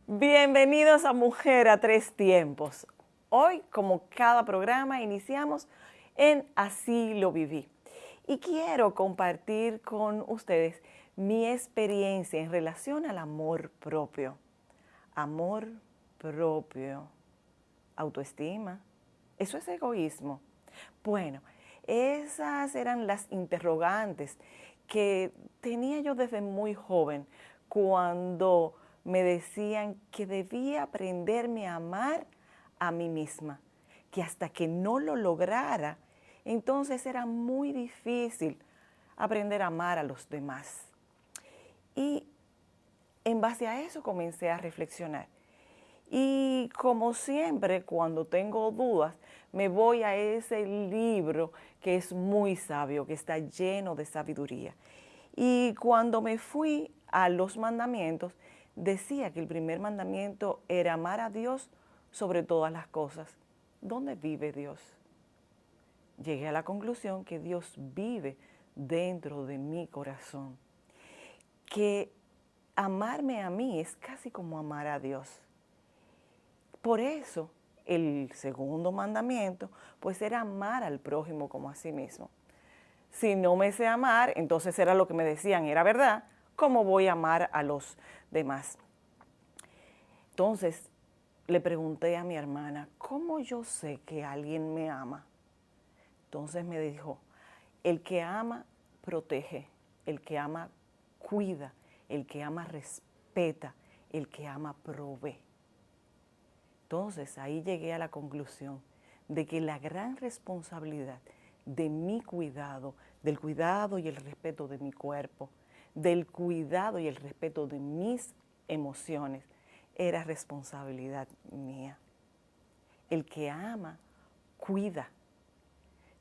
Bienvenidos a Mujer a Tres Tiempos. Hoy, como cada programa, iniciamos en Así lo viví. Y quiero compartir con ustedes mi experiencia en relación al amor propio. Amor propio, autoestima, ¿eso es egoísmo? Bueno, esas eran las interrogantes que tenía yo desde muy joven cuando me decían que debía aprenderme a amar a mí misma, que hasta que no lo lograra, entonces era muy difícil aprender a amar a los demás. Y en base a eso comencé a reflexionar. Y como siempre, cuando tengo dudas, me voy a ese libro que es muy sabio, que está lleno de sabiduría. Y cuando me fui a los mandamientos, decía que el primer mandamiento era amar a Dios sobre todas las cosas. ¿Dónde vive Dios? Llegué a la conclusión que Dios vive dentro de mi corazón. Que amarme a mí es casi como amar a Dios. Por eso, el segundo mandamiento, pues era amar al prójimo como a sí mismo. Si no me sé amar, entonces era lo que me decían, era verdad, ¿cómo voy a amar a los demás? Entonces, le pregunté a mi hermana, ¿cómo yo sé que alguien me ama? Entonces me dijo, el que ama, protege, el que ama, cuida, el que ama, respeta, el que ama, provee. Entonces, ahí llegué a la conclusión de que la gran responsabilidad de mi cuidado, del cuidado y el respeto de mi cuerpo, del cuidado y el respeto de mis emociones, era responsabilidad mía. El que ama, cuida.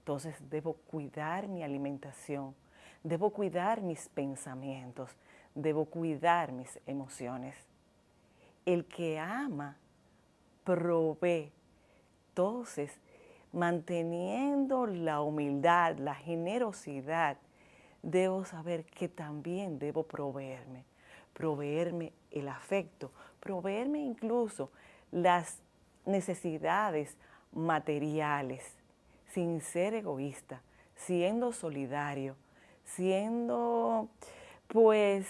Entonces debo cuidar mi alimentación, debo cuidar mis pensamientos, debo cuidar mis emociones. El que ama, provee. Entonces, manteniendo la humildad, la generosidad, debo saber que también debo proveerme el afecto, proveerme incluso las necesidades materiales, sin ser egoísta, siendo solidario, siendo pues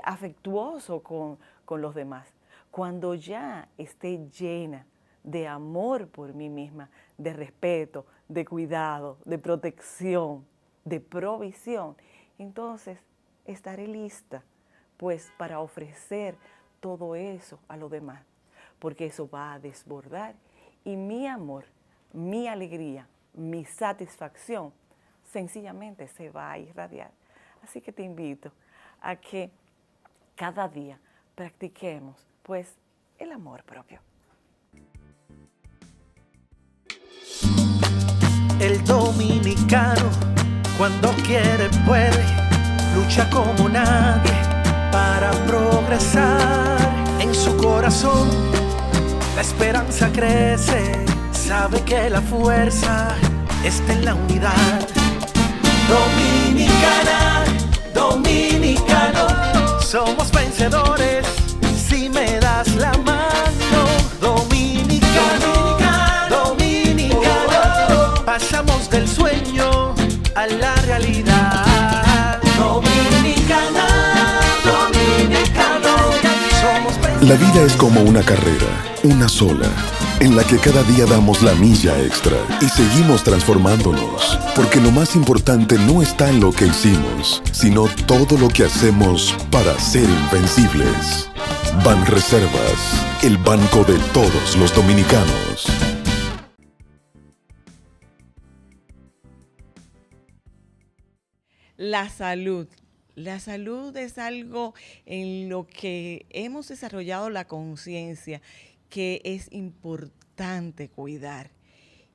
afectuoso con los demás. Cuando ya esté llena de amor por mí misma, de respeto, de cuidado, de protección, de provisión, entonces estaré lista pues para ofrecer todo eso a los demás, porque eso va a desbordar y mi amor, mi alegría, mi satisfacción sencillamente se va a irradiar. Así que te invito a que cada día practiquemos pues el amor propio. El dominicano, cuando quiere puede, lucha como nadie para progresar. En su corazón la esperanza crece, sabe que la fuerza está en la unidad. Dominicana, dominicano, somos vencedores si me das la mano. Dominicano, dominicano, pasamos del sueño a la realidad. Dominicana, dominicano, somos vencedores. La vida es como una carrera, una sola, en la que cada día damos la milla extra y seguimos transformándonos, porque lo más importante no está en lo que hicimos, sino todo lo que hacemos para ser invencibles. Banreservas, el banco de todos los dominicanos. La salud. La salud es algo en lo que hemos desarrollado la conciencia que es importante cuidar.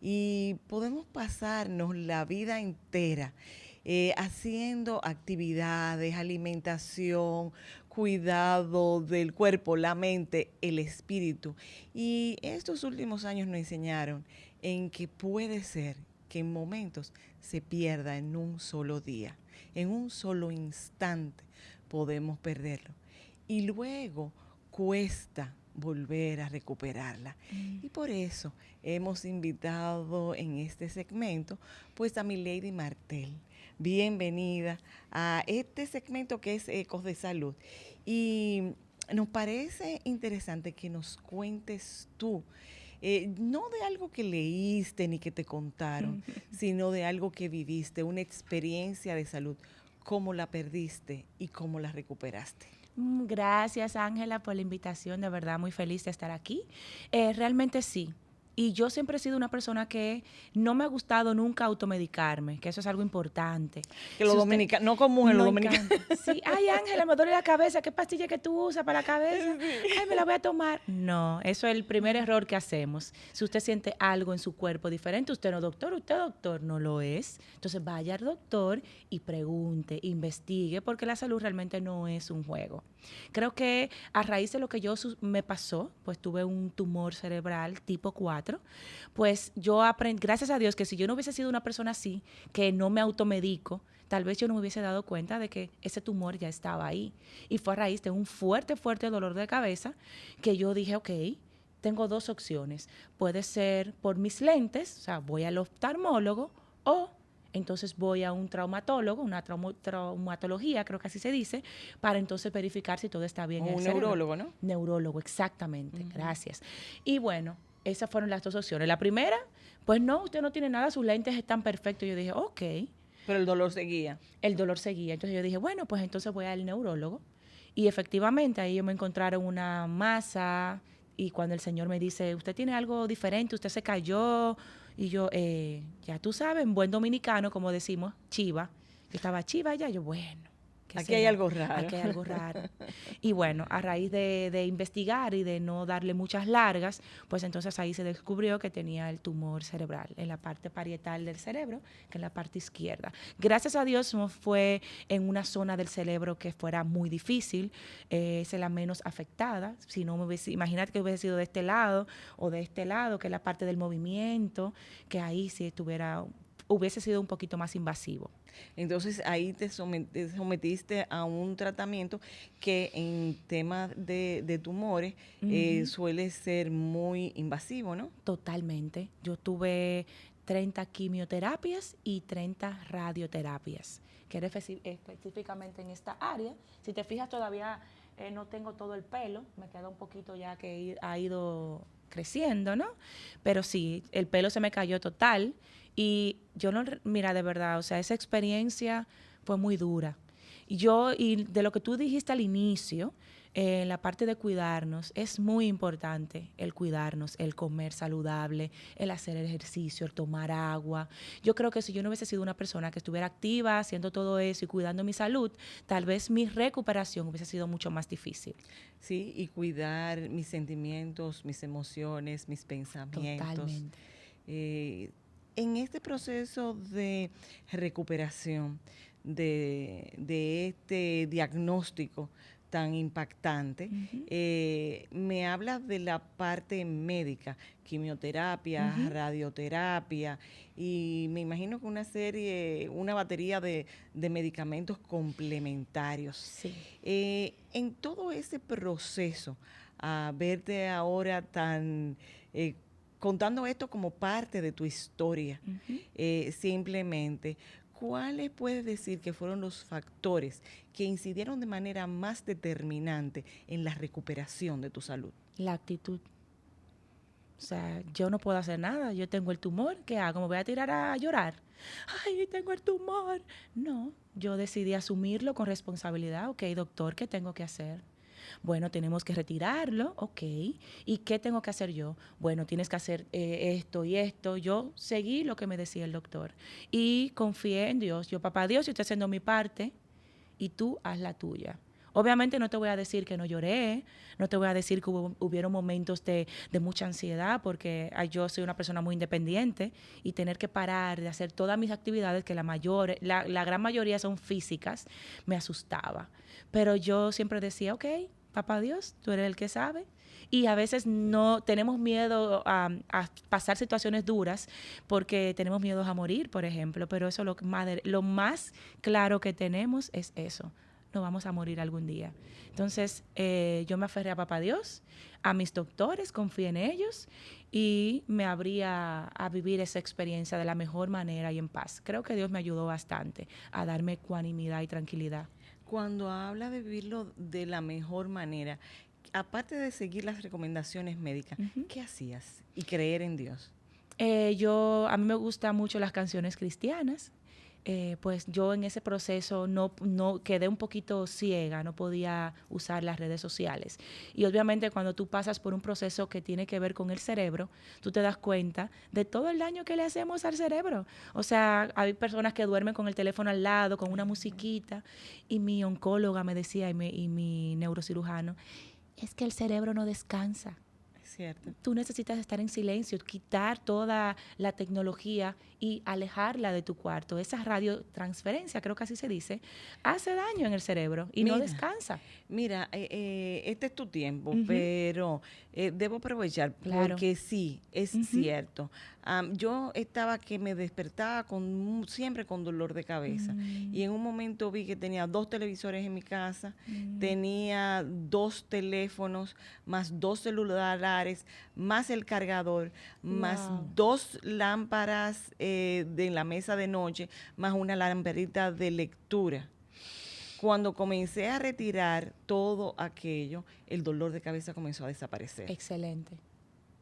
Y podemos pasarnos la vida entera haciendo actividades, alimentación, cuidado del cuerpo, la mente, el espíritu. Y estos últimos años nos enseñaron en que puede ser que en momentos se pierda en un solo día, en un solo instante podemos perderlo. Y luego cuesta volver a recuperarla. Y por eso hemos invitado en este segmento pues a Milady Martel. Bienvenida a este segmento que es Ecos de Salud. Y nos parece interesante que nos cuentes tú, no de algo que leíste ni que te contaron, sino de algo que viviste, una experiencia de salud, cómo la perdiste y cómo la recuperaste. Gracias, Ángela, por la invitación. De verdad, muy feliz de estar aquí. Realmente sí. Y yo siempre he sido una persona que no me ha gustado nunca automedicarme, que eso es algo importante. Que los dominicanos, no común en los dominicanos. Sí, ay, Ángela, me duele la cabeza, ¿qué pastilla que tú usas para la cabeza? Ay, me la voy a tomar. No, eso es el primer error que hacemos. Si usted siente algo en su cuerpo diferente, usted no doctor, no lo es. Entonces vaya al doctor y pregunte, investigue, porque la salud realmente no es un juego. Creo que a raíz de lo que me pasó, pues tuve un tumor cerebral tipo 4, pues yo aprendí, gracias a Dios, que si yo no hubiese sido una persona así, que no me automedico, tal vez yo no me hubiese dado cuenta de que ese tumor ya estaba ahí. Y fue a raíz de un fuerte dolor de cabeza que yo dije, ok, tengo dos opciones. Puede ser por mis lentes, o sea, voy al oftalmólogo, o entonces voy a un traumatólogo, una traumatología, creo que así se dice, para entonces verificar si todo está bien. O un neurólogo, ¿no? Neurólogo, exactamente, gracias. Y bueno, esas fueron las dos opciones. La primera, pues no, usted no tiene nada, sus lentes están perfectos. Yo dije, ok. Pero el dolor seguía. El dolor seguía. Entonces yo dije, bueno, pues entonces voy al neurólogo. Y efectivamente ahí ellos me encontraron una masa y cuando el señor me dice, usted tiene algo diferente, usted se cayó. Y yo, ya tú sabes, en buen dominicano, como decimos, chiva. Yo estaba chiva ya, yo, bueno. Aquí hay algo raro. Aquí hay algo raro. Y bueno, a raíz de investigar y de no darle muchas largas, pues entonces ahí se descubrió que tenía el tumor cerebral en la parte parietal del cerebro, que es la parte izquierda. Gracias a Dios no fue en una zona del cerebro que fuera muy difícil, es la menos afectada. Si no imagínate que hubiese sido de este lado o de este lado, que es la parte del movimiento, que ahí sí hubiese sido un poquito más invasivo. Entonces ahí te sometiste a un tratamiento que en temas de tumores suele ser muy invasivo, ¿no? Totalmente. Yo tuve 30 quimioterapias y 30 radioterapias, que era específicamente en esta área. Si te fijas, todavía no tengo todo el pelo, me queda un poquito ya que ha ido creciendo, ¿no? Pero sí, el pelo se me cayó total. Y yo no, mira, de verdad, o sea, esa experiencia fue muy dura. Y de lo que tú dijiste al inicio, la parte de cuidarnos, es muy importante el cuidarnos, el comer saludable, el hacer ejercicio, el tomar agua. Yo creo que si yo no hubiese sido una persona que estuviera activa, haciendo todo eso y cuidando mi salud, tal vez mi recuperación hubiese sido mucho más difícil. Sí, y cuidar mis sentimientos, mis emociones, mis pensamientos. Totalmente. En este proceso de recuperación de este diagnóstico tan impactante, me hablas de la parte médica, quimioterapia, radioterapia, y me imagino que una batería de medicamentos complementarios. Sí. En todo ese proceso, a verte ahora tan contando esto como parte de tu historia, simplemente, ¿cuáles puedes decir que fueron los factores que incidieron de manera más determinante en la recuperación de tu salud? La actitud. O sea, yo no puedo hacer nada, yo tengo el tumor, ¿qué hago? ¿Me voy a tirar a llorar? ¡Ay, tengo el tumor! No, yo decidí asumirlo con responsabilidad. Ok, doctor, ¿qué tengo que hacer? Bueno, tenemos que retirarlo, ok. ¿Y qué tengo que hacer yo? Bueno, tienes que hacer esto y esto. Yo seguí lo que me decía el doctor y confié en Dios. Yo, papá Dios, yo estoy haciendo mi parte y tú haz la tuya. Obviamente no te voy a decir que no lloré, no te voy a decir que hubieron momentos de mucha ansiedad, porque yo soy una persona muy independiente y tener que parar de hacer todas mis actividades, que la gran mayoría son físicas, me asustaba. Pero yo siempre decía, ok, papá Dios, tú eres el que sabe. Y a veces no tenemos miedo a pasar situaciones duras porque tenemos miedo a morir, por ejemplo, pero eso lo más claro que tenemos es eso. Nos vamos a morir algún día. Entonces, yo me aferré a papá Dios, a mis doctores, confié en ellos y me abrí a vivir esa experiencia de la mejor manera y en paz. Creo que Dios me ayudó bastante a darme ecuanimidad y tranquilidad. Cuando habla de vivirlo de la mejor manera, aparte de seguir las recomendaciones médicas, ¿qué hacías? Y creer en Dios. A mí me gustan mucho las canciones cristianas. Pues yo en ese proceso no quedé un poquito ciega, no podía usar las redes sociales. Y obviamente cuando tú pasas por un proceso que tiene que ver con el cerebro, tú te das cuenta de todo el daño que le hacemos al cerebro. O sea, hay personas que duermen con el teléfono al lado, con una musiquita, y mi oncóloga me decía, y mi neurocirujano, es que el cerebro no descansa. Cierto. Tú necesitas estar en silencio, quitar toda la tecnología y alejarla de tu cuarto. Esa radiotransferencia, creo que así se dice, hace daño en el cerebro y no descansa. Mira, este es tu tiempo, pero debo aprovechar porque sí, es cierto. Yo estaba que me despertaba siempre con dolor de cabeza y en un momento vi que tenía 2 televisores en mi casa, tenía 2 teléfonos, más 2 celulares, más el cargador, más 2 lámparas de la mesa de noche, más una lamparita de lectura. Cuando comencé a retirar todo aquello, el dolor de cabeza comenzó a desaparecer. Excelente.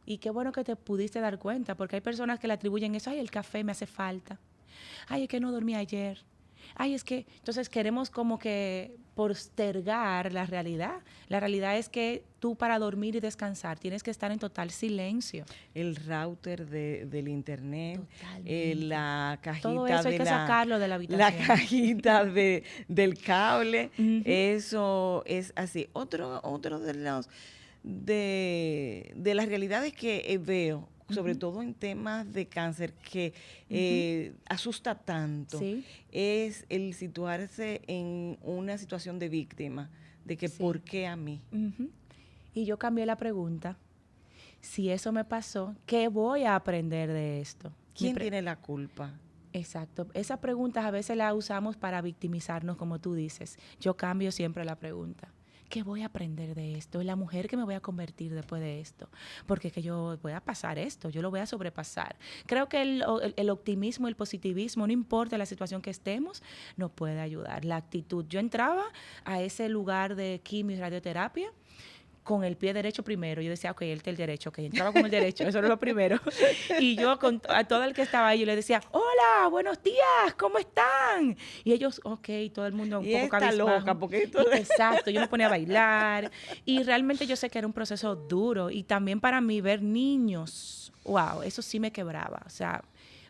Y qué bueno que te pudiste dar cuenta, porque hay personas que le atribuyen eso, ay, el café me hace falta, ay, es que no dormí ayer, ay, es que, entonces queremos como que postergar la realidad. La realidad es que tú para dormir y descansar tienes que estar en total silencio. El router del internet, la cajita todo eso hay que sacarlo de la habitación. La cajita del cable, eso es así. Otro de las realidades que veo, sobre todo en temas de cáncer, que asusta tanto, es el situarse en una situación de víctima, de que ¿por qué a mí? Y yo cambié la pregunta. Si eso me pasó, ¿qué voy a aprender de esto? ¿Quién tiene la culpa? Exacto. Esas preguntas a veces las usamos para victimizarnos, como tú dices. Yo cambio siempre la pregunta. ¿Qué voy a aprender de esto? ¿Es la mujer que me voy a convertir después de esto? Porque que yo voy a pasar esto, yo lo voy a sobrepasar. Creo que el optimismo, el positivismo, no importa la situación que estemos, nos puede ayudar. La actitud. Yo entraba a ese lugar de quimio y radioterapia con el pie derecho primero. Yo decía, ok, el derecho, ok, entraba con el derecho, eso era lo primero. Y yo a todo el que estaba ahí, yo le decía, hola, buenos días, ¿cómo están? Y ellos, ok, todo el mundo un poco cabizbajo. Loca, porque Exacto, yo me ponía a bailar. Y realmente yo sé que era un proceso duro. Y también para mí ver niños, wow, eso sí me quebraba. O sea,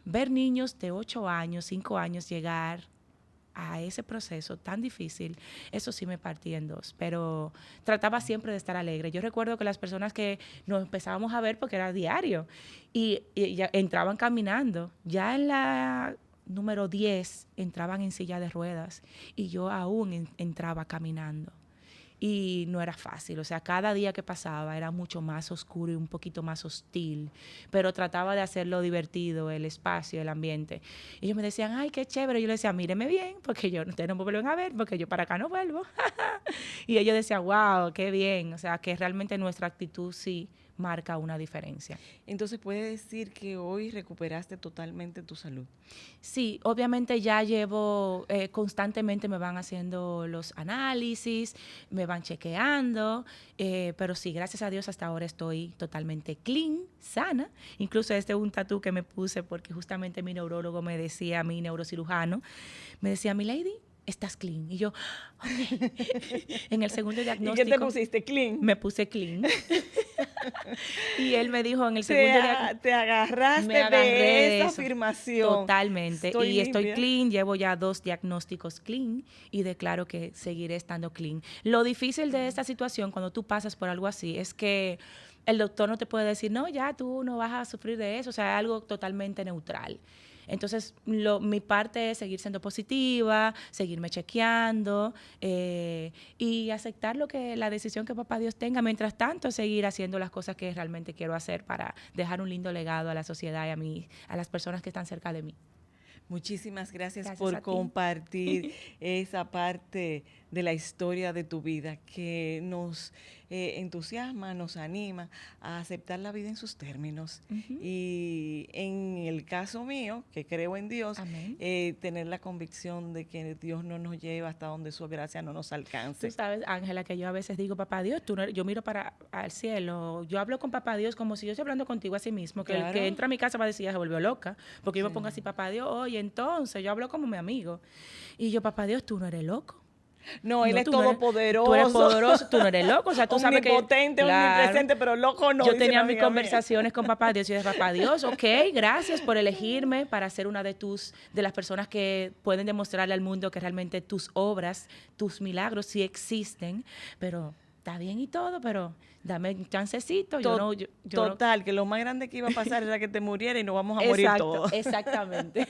ver niños de 8 años, 5 años llegar a ese proceso tan difícil, eso sí me partía en dos, pero trataba siempre de estar alegre. Yo recuerdo que las personas que nos empezábamos a ver, porque era diario, y ya entraban caminando, ya en la número 10 entraban en silla de ruedas y yo aún entraba caminando. Y no era fácil, o sea, cada día que pasaba era mucho más oscuro y un poquito más hostil, pero trataba de hacerlo divertido, el espacio, el ambiente. Y ellos me decían, ay, qué chévere. Yo les decía, míreme bien, porque ustedes no me vuelven a ver, porque yo para acá no vuelvo. Y ellos decían, wow, qué bien. O sea, que realmente nuestra actitud sí marca una diferencia. Entonces, ¿puede decir que hoy recuperaste totalmente tu salud? Sí, obviamente ya llevo, constantemente me van haciendo los análisis, me van chequeando, pero sí, gracias a Dios hasta ahora estoy totalmente clean, sana. Incluso este es un tatú que me puse porque justamente mi neurólogo me decía, mi neurocirujano, me decía, mi lady, estás clean. Y yo, ok. En el segundo diagnóstico. ¿Y qué te pusiste? Clean. Me puse clean. Y él me dijo en el segundo diagnóstico. Te agarraste de esa afirmación. Totalmente. Estoy estoy clean, llevo ya 2 diagnósticos clean y declaro que seguiré estando clean. Lo difícil de esta situación cuando tú pasas por algo así es que el doctor no te puede decir, no, ya tú no vas a sufrir de eso, o sea, es algo totalmente neutral. Entonces, mi parte es seguir siendo positiva, seguirme chequeando y aceptar la decisión que papá Dios tenga. Mientras tanto, seguir haciendo las cosas que realmente quiero hacer para dejar un lindo legado a la sociedad y a las personas que están cerca de mí. Muchísimas gracias por compartir esa parte de la historia de tu vida que nos entusiasma, nos anima a aceptar la vida en sus términos. Y en el caso mío, que creo en Dios, tener la convicción de que Dios no nos lleva hasta donde su gracia no nos alcance. Tú sabes, Ángela, que yo a veces digo, papá Dios, yo miro al cielo, yo hablo con papá Dios como si yo estoy hablando contigo a sí mismo, que el que entra a mi casa va a decir, ya se volvió loca, porque yo me pongo así, papá Dios, oye, entonces yo hablo como mi amigo. Y yo, papá Dios, tú no eres loco. No, él es todopoderoso. Tú eres poderoso, tú no eres loco. O sea, tú sabes que... Omnipotente, omnipresente, pero loco no. Yo tenía mis conversaciones con papá Dios y de papá Dios, ok, gracias por elegirme para ser una de las personas que pueden demostrarle al mundo que realmente tus obras, tus milagros sí existen, pero... Está bien y todo, pero dame un chancecito. Total, que lo más grande que iba a pasar era que te muriera y nos vamos a morir todos. Exactamente.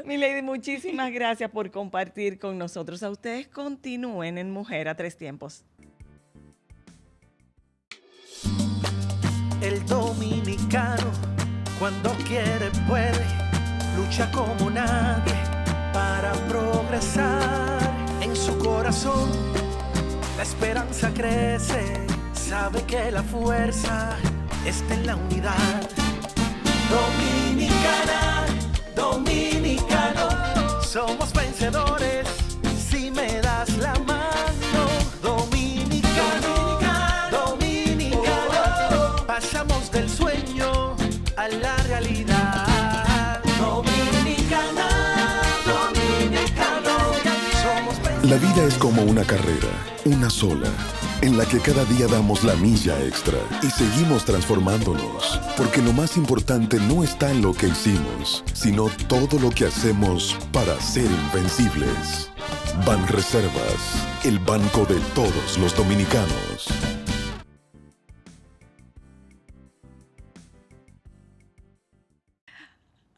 Mi lady, muchísimas gracias por compartir con nosotros. A ustedes continúen en Mujer a Tres Tiempos. El dominicano, cuando quiere, puede, lucha como nadie para progresar. En su corazón la esperanza crece, sabe que la fuerza está en la unidad. Dominicana, dominicano, somos vencedores si me das la mano. Dominicano, dominicano, pasamos del sueño a la realidad. Dominicana, dominicano, somos vencedores. La vida es como una carrera, una sola, en la que cada día damos la milla extra y seguimos transformándonos, porque lo más importante no está en lo que hicimos, sino todo lo que hacemos para ser invencibles. Banreservas, el banco de todos los dominicanos.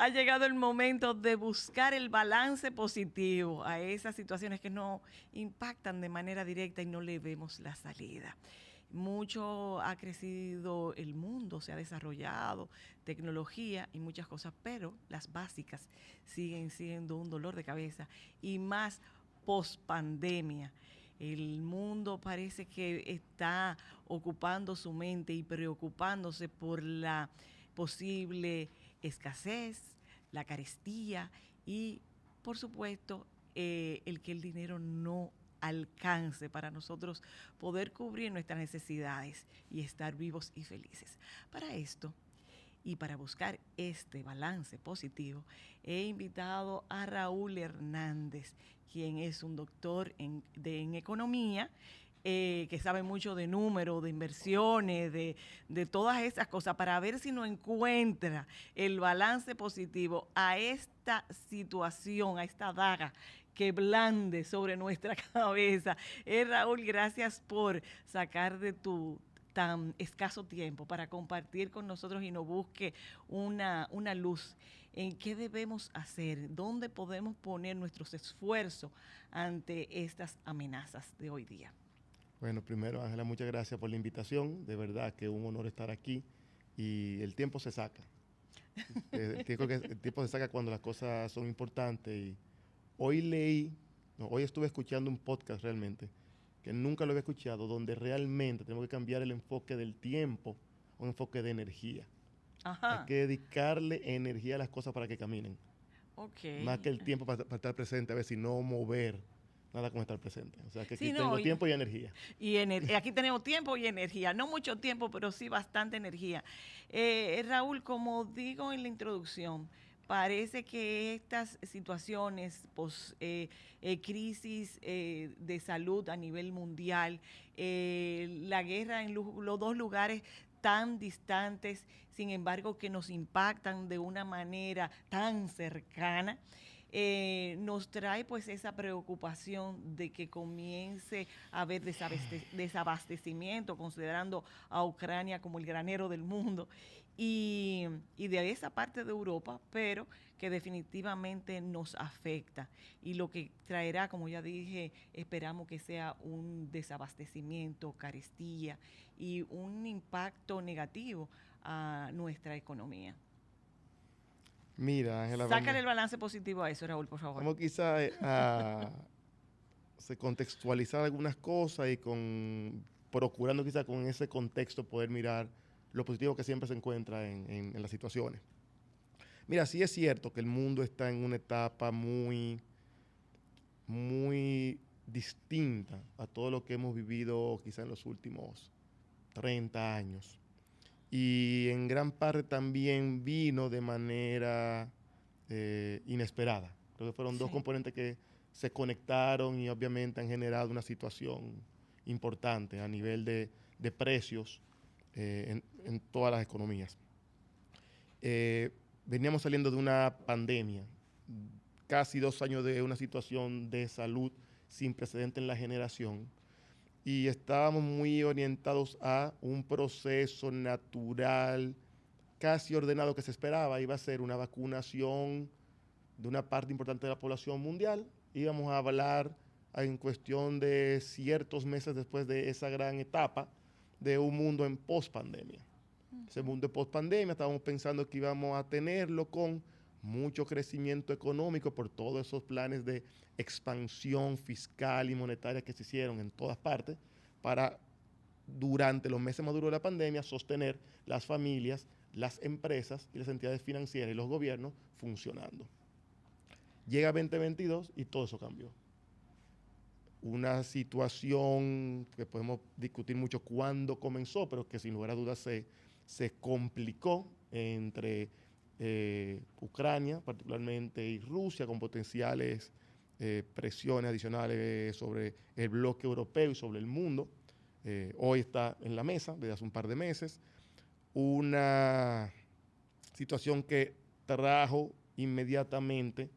Ha llegado el momento de buscar el balance positivo a esas situaciones que nos impactan de manera directa y no le vemos la salida. Mucho ha crecido el mundo, se ha desarrollado tecnología y muchas cosas, pero las básicas siguen siendo un dolor de cabeza y más post-pandemia. El mundo parece que está ocupando su mente y preocupándose por la posible escasez, la carestía y, por supuesto, el que el dinero no alcance para nosotros poder cubrir nuestras necesidades y estar vivos y felices. Para esto y para buscar este balance positivo, he invitado a Raúl Hernández, quien es un doctor en economía, que sabe mucho de números, de inversiones, de todas esas cosas, para ver si nos encuentra el balance positivo a esta situación, a esta daga que blande sobre nuestra cabeza. Raúl, gracias por sacar de tu tan escaso tiempo para compartir con nosotros y nos busque una luz en qué debemos hacer, dónde podemos poner nuestros esfuerzos ante estas amenazas de hoy día. Bueno, primero, Ángela, muchas gracias por la invitación. De verdad que es un honor estar aquí y el tiempo se saca. El tiempo se saca cuando las cosas son importantes. Y hoy estuve escuchando un podcast realmente, que nunca lo había escuchado, donde realmente tenemos que cambiar el enfoque del tiempo a un enfoque de energía. Ajá. Hay que dedicarle energía a las cosas para que caminen. Okay. Más que el tiempo para estar presente, a ver si no mover. Nada como estar presente. O sea, que aquí Sí, tengo tiempo y energía. Aquí tenemos tiempo y energía. No mucho tiempo, pero sí bastante energía. Raúl, como digo en la introducción, parece que estas situaciones, crisis de salud a nivel mundial, la guerra en los dos lugares tan distantes, sin embargo que nos impactan de una manera tan cercana, nos trae pues esa preocupación de que comience a haber desabastecimiento, considerando a Ucrania como el granero del mundo, y de esa parte de Europa, pero que definitivamente nos afecta. Y lo que traerá, como ya dije, esperamos que sea un desabastecimiento, carestía y un impacto negativo a nuestra economía. Mira, Ángela, Sácale el balance positivo a eso, Raúl, por favor. vamos quizá a contextualizar algunas cosas y procurando quizá con ese contexto poder mirar lo positivo que siempre se encuentra en las situaciones. Mira, sí es cierto que el mundo está en una etapa muy distinta a todo lo que hemos vivido quizá en los últimos 30 años. Y en gran parte también vino de manera inesperada. Creo que fueron dos componentes que se conectaron y obviamente han generado una situación importante a nivel de precios en todas las economías. Veníamos saliendo de una pandemia, casi 2 años de una situación de salud sin precedente en la generación, y estábamos muy orientados a un proceso natural, casi ordenado, que se esperaba. Iba a ser una vacunación de una parte importante de la población mundial. Íbamos a hablar en cuestión de ciertos meses después de esa gran etapa de un mundo en pospandemia. Ese mundo de pospandemia estábamos pensando que íbamos a tenerlo con mucho crecimiento económico por todos esos planes de expansión fiscal y monetaria que se hicieron en todas partes para, durante los meses más duros de la pandemia, sostener las familias, las empresas y las entidades financieras y los gobiernos funcionando. Llega 2022 y todo eso cambió. Una situación que podemos discutir mucho cuándo comenzó, pero que sin lugar a dudas se complicó entre Ucrania particularmente y Rusia, con potenciales presiones adicionales sobre el bloque europeo y sobre el mundo. Hoy está en la mesa desde hace un par de meses una situación que trajo inmediatamente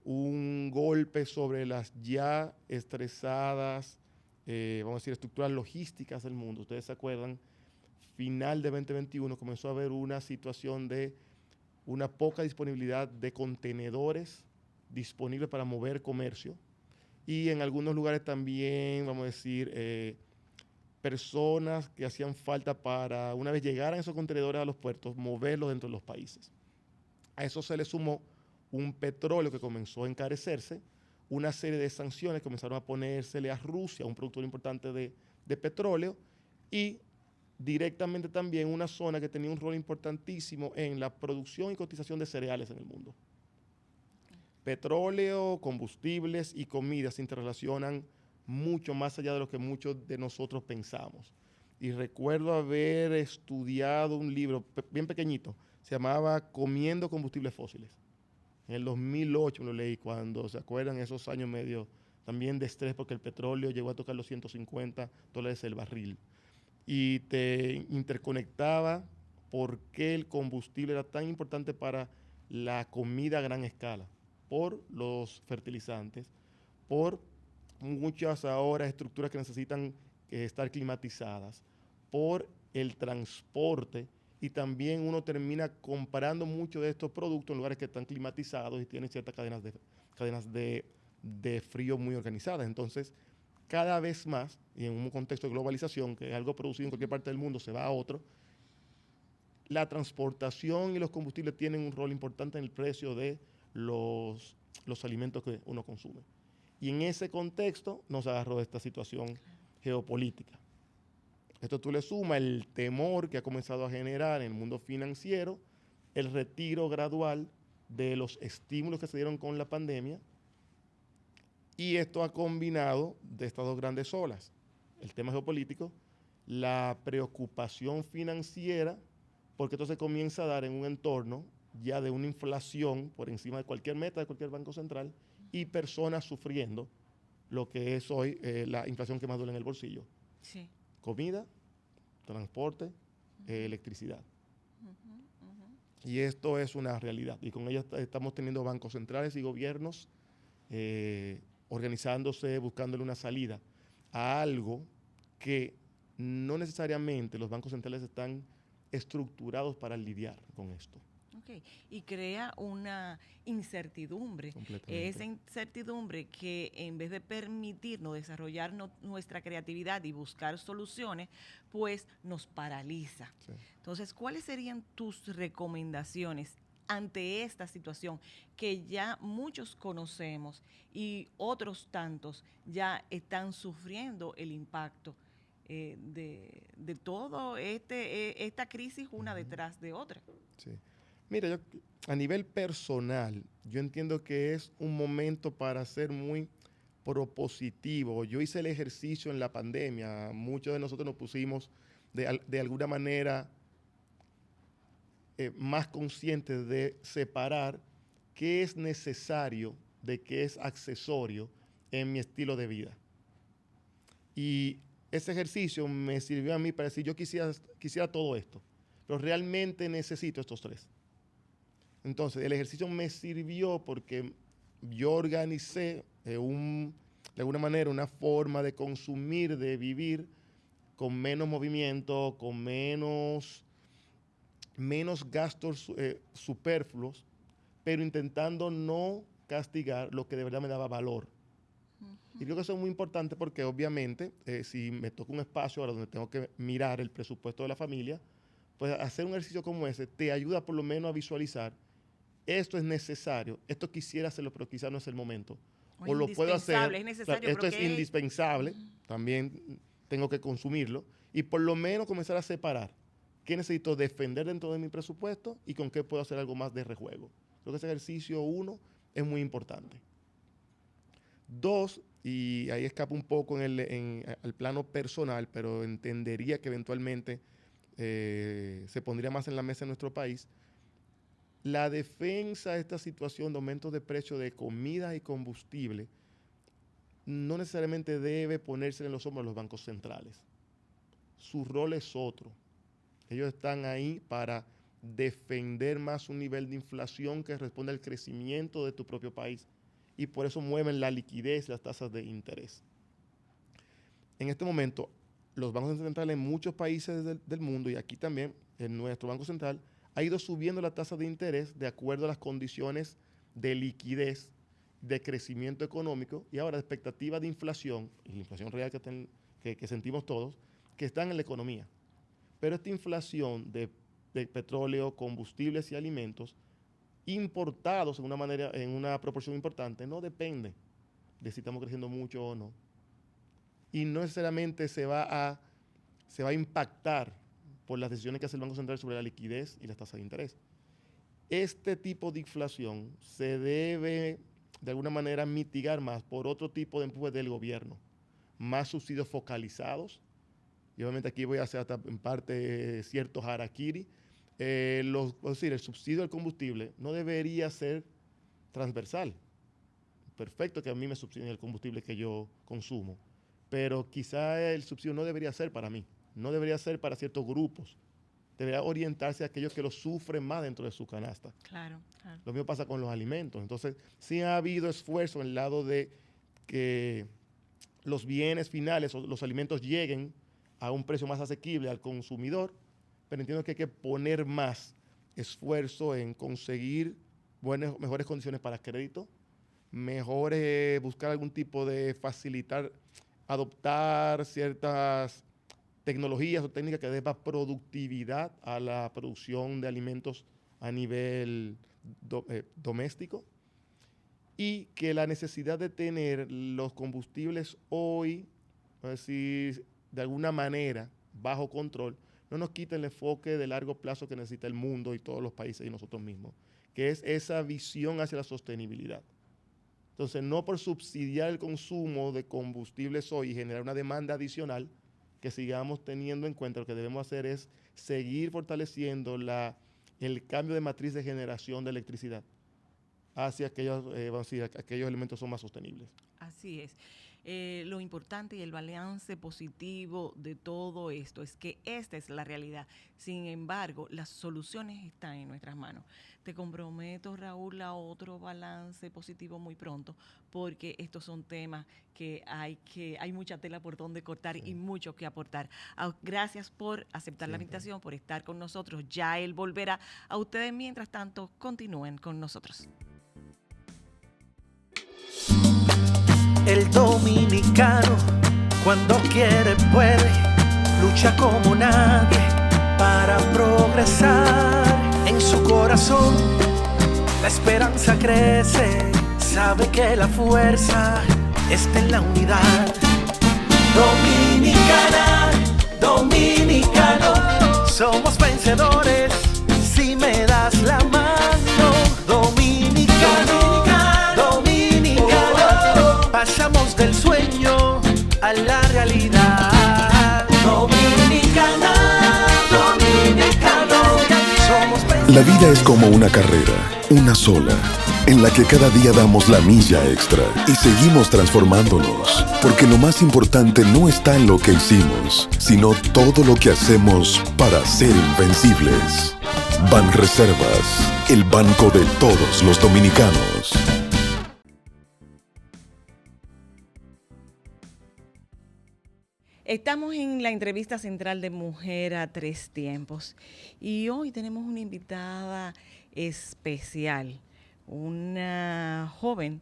un golpe sobre las ya estresadas, vamos a decir, estructuras logísticas del mundo. Ustedes se acuerdan, final de 2021 comenzó a haber una situación de una poca disponibilidad de contenedores disponibles para mover comercio, y en algunos lugares también, vamos a decir, personas que hacían falta para, una vez llegaran esos contenedores a los puertos, moverlos dentro de los países. A eso se le sumó un petróleo que comenzó a encarecerse, una serie de sanciones comenzaron a ponérsele a Rusia, un productor importante de petróleo, y directamente también una zona que tenía un rol importantísimo en la producción y cotización de cereales en el mundo. Petróleo, combustibles y comida se interrelacionan mucho más allá de lo que muchos de nosotros pensamos. Y recuerdo haber estudiado un libro bien pequeñito, se llamaba Comiendo combustibles fósiles. En el 2008 lo leí, cuando, ¿se acuerdan? Esos años medio también de estrés, porque el petróleo llegó a tocar los $150 el barril. Y te interconectaba por qué el combustible era tan importante para la comida a gran escala, por los fertilizantes, por muchas ahora estructuras que necesitan estar climatizadas, por el transporte, y también uno termina comparando mucho de estos productos en lugares que están climatizados y tienen ciertas cadenas de frío muy organizadas. Entonces, cada vez más, y en un contexto de globalización, que algo producido en cualquier parte del mundo se va a otro, la transportación y los combustibles tienen un rol importante en el precio de los alimentos que uno consume. Y en ese contexto nos agarró esta situación geopolítica. Esto tú le sumas el temor que ha comenzado a generar en el mundo financiero, el retiro gradual de los estímulos que se dieron con la pandemia, y esto ha combinado de estas dos grandes olas, el tema geopolítico, la preocupación financiera, porque esto se comienza a dar en un entorno ya de una inflación por encima de cualquier meta de cualquier banco central y personas sufriendo lo que es hoy la inflación que más duele en el bolsillo. Sí. Comida, transporte, electricidad. Y esto es una realidad. Y con ello estamos teniendo bancos centrales y gobiernos organizándose, buscándole una salida a algo que no necesariamente los bancos centrales están estructurados para lidiar con esto. Okay. Y crea una incertidumbre. Esa incertidumbre que en vez de permitirnos desarrollar nuestra creatividad y buscar soluciones, pues nos paraliza. Sí. Entonces, ¿cuáles serían tus recomendaciones ante esta situación que ya muchos conocemos y otros tantos ya están sufriendo el impacto de todo esta crisis una detrás de otra? Sí. Mira, yo a nivel personal, yo entiendo que es un momento para ser muy propositivo. Yo hice el ejercicio en la pandemia, muchos de nosotros nos pusimos de alguna manera más conscientes de separar qué es necesario de qué es accesorio en mi estilo de vida. Y ese ejercicio me sirvió a mí para decir, yo quisiera todo esto, pero realmente necesito estos tres. Entonces, el ejercicio me sirvió porque yo organicé de alguna manera una forma de consumir, de vivir con menos movimiento, con menos gastos superfluos, pero intentando no castigar lo que de verdad me daba valor. Y creo que eso es muy importante porque obviamente si me toca un espacio ahora donde tengo que mirar el presupuesto de la familia, pues hacer un ejercicio como ese te ayuda por lo menos a visualizar esto es necesario, esto quisiera hacerlo, pero quizás no es el momento. O lo puedo hacer, es necesario, esto es indispensable, también tengo que consumirlo, y por lo menos comenzar a separar qué necesito defender dentro de mi presupuesto y con qué puedo hacer algo más de rejuego. Creo que ese ejercicio 1 es muy importante. 2, y ahí escapo un poco al plano personal, pero entendería que eventualmente se pondría más en la mesa en nuestro país, la defensa de esta situación de aumentos de precio de comida y combustible no necesariamente debe ponerse en los hombros de los bancos centrales. Su rol es otro. Ellos están ahí para defender más un nivel de inflación que responde al crecimiento de tu propio país y por eso mueven la liquidez y las tasas de interés. En este momento, los bancos centrales en muchos países del mundo y aquí también en nuestro Banco Central ha ido subiendo la tasa de interés de acuerdo a las condiciones de liquidez, de crecimiento económico y ahora de expectativa de inflación, y la inflación real que sentimos todos, que están en la economía. Pero esta inflación de petróleo, combustibles y alimentos importados en una proporción importante no depende de si estamos creciendo mucho o no. Y no necesariamente se va a impactar por las decisiones que hace el Banco Central sobre la liquidez y las tasas de interés. Este tipo de inflación se debe, de alguna manera, mitigar más por otro tipo de empuje del gobierno, más subsidios focalizados, y obviamente aquí voy a hacer hasta en parte cierto harakiri. Es decir, el subsidio al combustible no debería ser transversal. Perfecto que a mí me subsidien el combustible que yo consumo, pero quizá el subsidio no debería ser para mí. No debería ser para ciertos grupos. Debería orientarse a aquellos que lo sufren más dentro de su canasta. Claro, claro. Lo mismo pasa con los alimentos. Entonces, sí ha habido esfuerzo en el lado de que los bienes finales o los alimentos lleguen a un precio más asequible al consumidor, pero entiendo que hay que poner más esfuerzo en conseguir mejores condiciones para crédito, buscar algún tipo de facilitar, adoptar ciertas tecnologías o técnicas que den más productividad a la producción de alimentos a nivel doméstico y que la necesidad de tener los combustibles hoy, es decir, de alguna manera bajo control, no nos quita el enfoque de largo plazo que necesita el mundo y todos los países y nosotros mismos, que es esa visión hacia la sostenibilidad. Entonces, no por subsidiar el consumo de combustibles hoy y generar una demanda adicional, que sigamos teniendo en cuenta, lo que debemos hacer es seguir fortaleciendo la el cambio de matriz de generación de electricidad hacia aquellos, vamos a decir, aquellos elementos son más sostenibles. Así es. Lo importante y el balance positivo de todo esto es que esta es la realidad. Sin embargo, las soluciones están en nuestras manos. Te comprometo, Raúl, a otro balance positivo muy pronto, porque estos son temas que hay mucha tela por donde cortar y mucho que aportar. Gracias por aceptar la invitación, por estar con nosotros. Ya él volverá. A ustedes, mientras tanto, continúen con nosotros. El dominicano, cuando quiere puede, lucha como nadie para progresar. En su corazón la esperanza crece, sabe que la fuerza está en la unidad. Dominicana, dominicano, somos vencedores si me das la mano. Dominicano, dominicano, pasamos del sueño a la realidad. Dominicana, dominicano, somos vencedores. La vida es como una carrera, una sola, en la que cada día damos la milla extra y seguimos transformándonos, porque lo más importante no está en lo que hicimos, sino todo lo que hacemos para ser invencibles. Banreservas, el banco de todos los dominicanos. Estamos en la entrevista central de Mujer a Tres Tiempos y hoy tenemos una invitada especial, una joven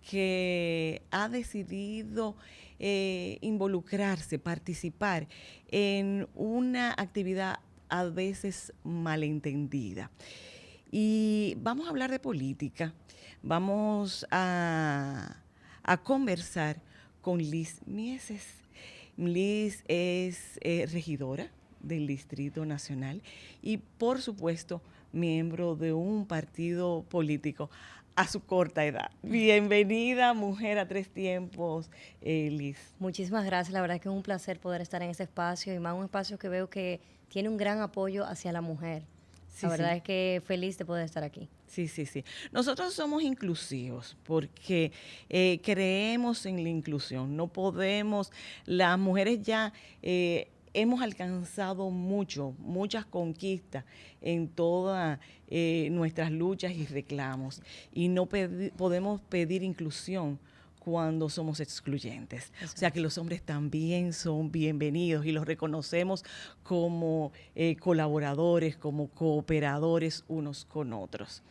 que ha decidido involucrarse, participar en una actividad a veces malentendida. Y vamos a hablar de política, vamos a conversar con Liz Mieses. Liz es regidora del Distrito Nacional y, por supuesto, miembro de un partido político a su corta edad. Bienvenida, Mujer a Tres Tiempos, Liz. Muchísimas gracias. La verdad es que es un placer poder estar en este espacio y más un espacio que veo que tiene un gran apoyo hacia la mujer. La verdad es que feliz de poder estar aquí. Sí. Nosotros somos inclusivos porque creemos en la inclusión. No podemos, las mujeres ya hemos alcanzado muchas conquistas en todas nuestras luchas y reclamos. Y no podemos pedir inclusión cuando somos excluyentes. O sea que los hombres también son bienvenidos y los reconocemos como colaboradores, como cooperadores unos con otros.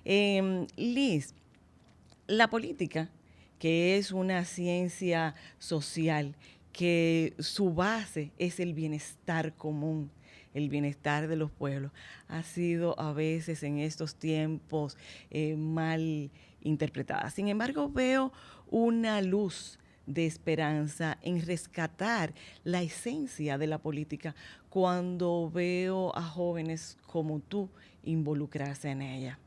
Liz, la política, que es una ciencia social, que su base es el bienestar común, el bienestar de los pueblos, ha sido a veces en estos tiempos mal interpretada. Sin embargo, veo una luz de esperanza en rescatar la esencia de la política cuando veo a jóvenes como tú involucrarse en ella.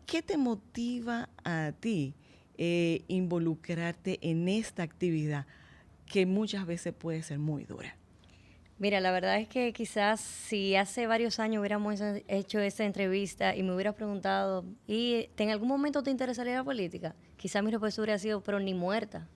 ¿Qué te motiva a ti involucrarte en esta actividad que muchas veces puede ser muy dura? Mira, la verdad es que quizás si hace varios años hubiéramos hecho esta entrevista y me hubieras preguntado, ¿y en algún momento te interesaría la política? Quizás mi respuesta hubiera sido, pero ni muerta.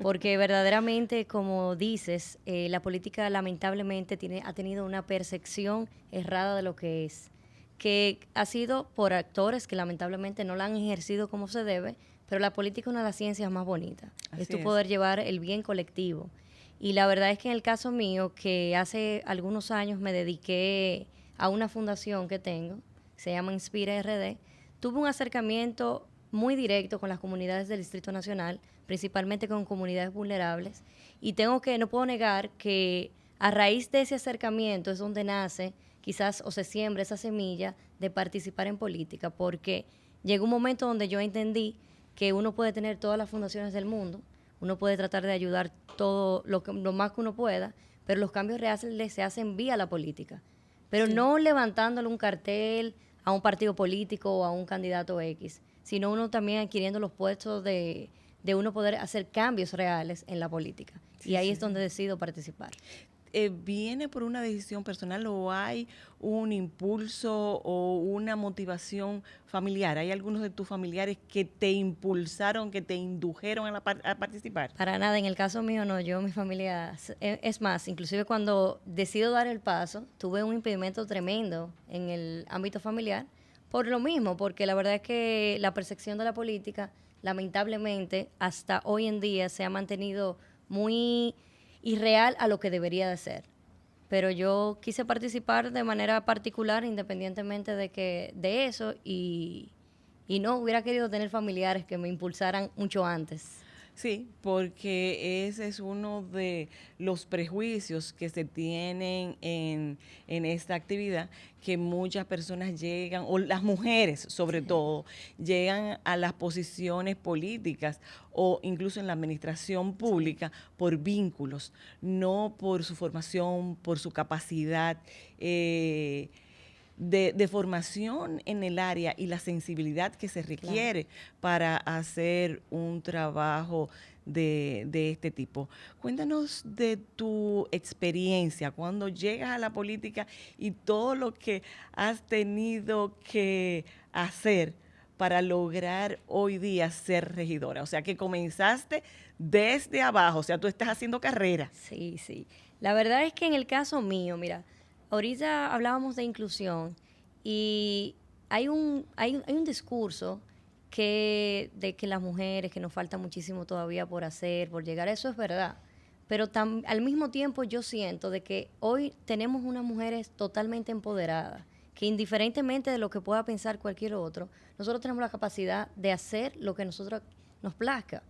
Porque verdaderamente, como dices, la política lamentablemente ha tenido una percepción errada de lo que es, que ha sido por actores que lamentablemente no la han ejercido como se debe, pero la política es una de las ciencias más bonitas. Es tu poder llevar el bien colectivo. Y la verdad es que en el caso mío, que hace algunos años me dediqué a una fundación que tengo, se llama Inspira RD, tuve un acercamiento muy directo con las comunidades del Distrito Nacional, principalmente con comunidades vulnerables, y no puedo negar que a raíz de ese acercamiento es donde nace quizás o se siembra esa semilla de participar en política, porque llegó un momento donde yo entendí que uno puede tener todas las fundaciones del mundo, uno puede tratar de ayudar todo lo más que uno pueda, pero los cambios reales se hacen vía la política. Pero no levantándole un cartel a un partido político o a un candidato X, sino uno también adquiriendo los puestos de uno poder hacer cambios reales en la política. Y ahí es donde decido participar. ¿viene por una decisión personal o hay un impulso o una motivación familiar? ¿Hay algunos de tus familiares que te impulsaron, que te indujeron a participar? Para nada, en el caso mío no, yo, mi familia, es más, inclusive cuando decido dar el paso, tuve un impedimento tremendo en el ámbito familiar, por lo mismo, porque la verdad es que la percepción de la política, lamentablemente, hasta hoy en día se ha mantenido muy irreal a lo que debería de ser. Pero yo quise participar de manera particular, independientemente de eso, y no hubiera querido tener familiares que me impulsaran mucho antes. Sí, porque ese es uno de los prejuicios que se tienen en esta actividad, que muchas personas llegan, o las mujeres sobre todo, llegan a las posiciones políticas o incluso en la administración pública por vínculos, no por su formación, por su capacidad de formación en el área y la sensibilidad que se requiere para hacer un trabajo de este tipo. Cuéntanos de tu experiencia cuando llegas a la política y todo lo que has tenido que hacer para lograr hoy día ser regidora. O sea, que comenzaste desde abajo, o sea, tú estás haciendo carrera. Sí, sí. La verdad es que en el caso mío, mira, ahorita hablábamos de inclusión y hay un discurso de que las mujeres, que nos falta muchísimo todavía por hacer, por llegar, eso es verdad. Pero al mismo tiempo yo siento de que hoy tenemos unas mujeres totalmente empoderadas, que indiferentemente de lo que pueda pensar cualquier otro, nosotros tenemos la capacidad de hacer lo que nosotros nos plazca.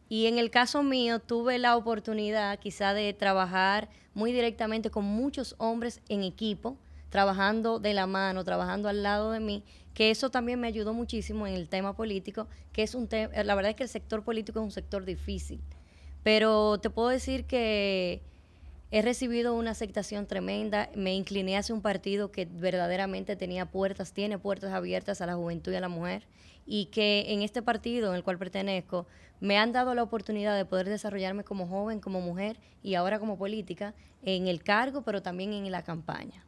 Y en el caso mío tuve la oportunidad quizá de trabajar muy directamente con muchos hombres en equipo, trabajando de la mano, trabajando al lado de mí, que eso también me ayudó muchísimo en el tema político, que es la verdad es que el sector político es un sector difícil. Pero te puedo decir que he recibido una aceptación tremenda, me incliné hacia un partido que verdaderamente tiene puertas abiertas a la juventud y a la mujer, y que en este partido en el cual pertenezco me han dado la oportunidad de poder desarrollarme como joven, como mujer y ahora como política, en el cargo, pero también en la campaña.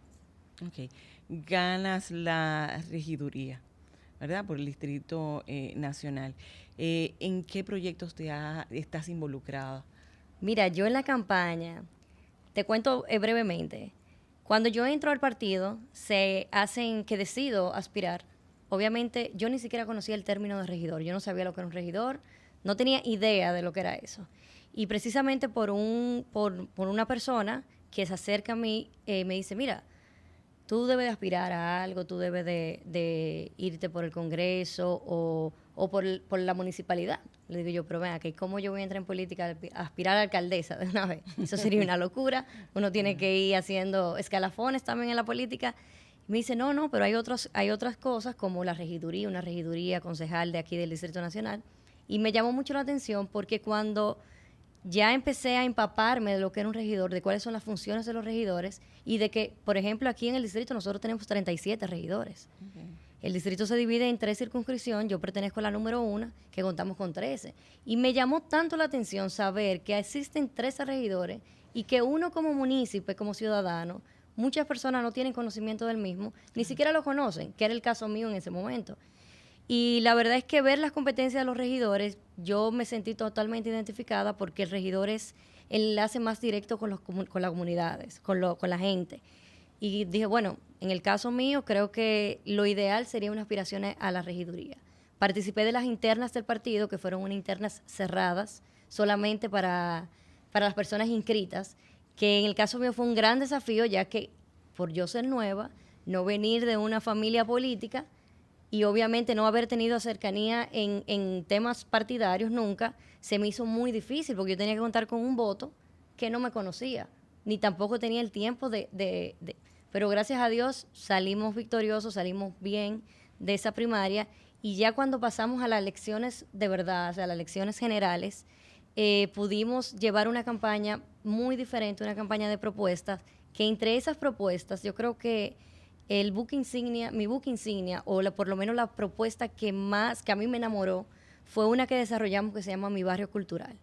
Ok. Ganas la regiduría, ¿verdad? Por el Distrito Nacional. ¿En qué proyectos estás involucrada? Mira, yo en la campaña, te cuento brevemente, cuando yo entro al partido, se hacen que decido aspirar. Obviamente, yo ni siquiera conocía el término de regidor. Yo no sabía lo que era un regidor, no tenía idea de lo que era eso. Y precisamente por una persona que se acerca a mí, me dice, mira, tú debes de aspirar a algo, tú debes de irte por el Congreso o por la municipalidad. Le digo yo, pero ven aquí, ¿cómo yo voy a entrar en política a aspirar a alcaldesa de una vez? Eso sería una locura. Uno tiene que ir haciendo escalafones también en la política. Me dice, no, pero hay otras cosas como la regiduría, una regiduría concejal de aquí del Distrito Nacional. Y me llamó mucho la atención porque cuando ya empecé a empaparme de lo que era un regidor, de cuáles son las funciones de los regidores y de que, por ejemplo, aquí en el distrito nosotros tenemos 37 regidores. Okay. El distrito se divide en 3 circunscripciones, yo pertenezco a la número 1, que contamos con 13. Y me llamó tanto la atención saber que existen 13 regidores y que uno como munícipe, como ciudadano, muchas personas no tienen conocimiento del mismo, ni siquiera lo conocen, que era el caso mío en ese momento. Y la verdad es que ver las competencias de los regidores, yo me sentí totalmente identificada porque el regidor es el enlace más directo con las comunidades, con la gente. Y dije, bueno, en el caso mío creo que lo ideal sería una aspiración a la regiduría. Participé de las internas del partido, que fueron unas internas cerradas, solamente para las personas inscritas, que en el caso mío fue un gran desafío, ya que por yo ser nueva, no venir de una familia política, y obviamente no haber tenido cercanía en temas partidarios nunca, se me hizo muy difícil porque yo tenía que contar con un voto que no me conocía, ni tampoco tenía el tiempo pero gracias a Dios salimos victoriosos, salimos bien de esa primaria, y ya cuando pasamos a las elecciones de verdad, o sea, las elecciones generales, pudimos llevar una campaña muy diferente, una campaña de propuestas, que entre esas propuestas yo creo que mi buque insignia, o por lo menos la propuesta que a mí me enamoró, fue una que desarrollamos que se llama Mi Barrio Cultural.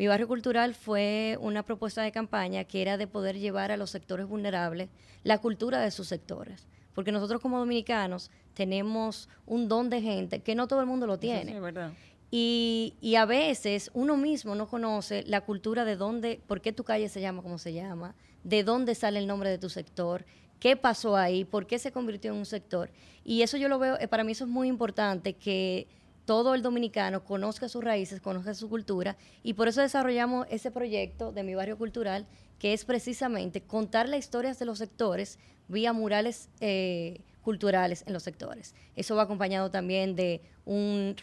Mi barrio cultural fue una propuesta de campaña que era de poder llevar a los sectores vulnerables la cultura de sus sectores. Porque nosotros como dominicanos tenemos un don de gente que no todo el mundo lo tiene. Sí, es verdad. Y a veces uno mismo no conoce la cultura de dónde, por qué tu calle se llama como se llama, de dónde sale el nombre de tu sector, qué pasó ahí, por qué se convirtió en un sector. Y eso yo lo veo, para mí eso es muy importante, que todo el dominicano conozca sus raíces, conozca su cultura, y por eso desarrollamos ese proyecto de Mi Barrio Cultural, que es precisamente contar las historias de los sectores vía murales culturales en los sectores. Eso va acompañado también de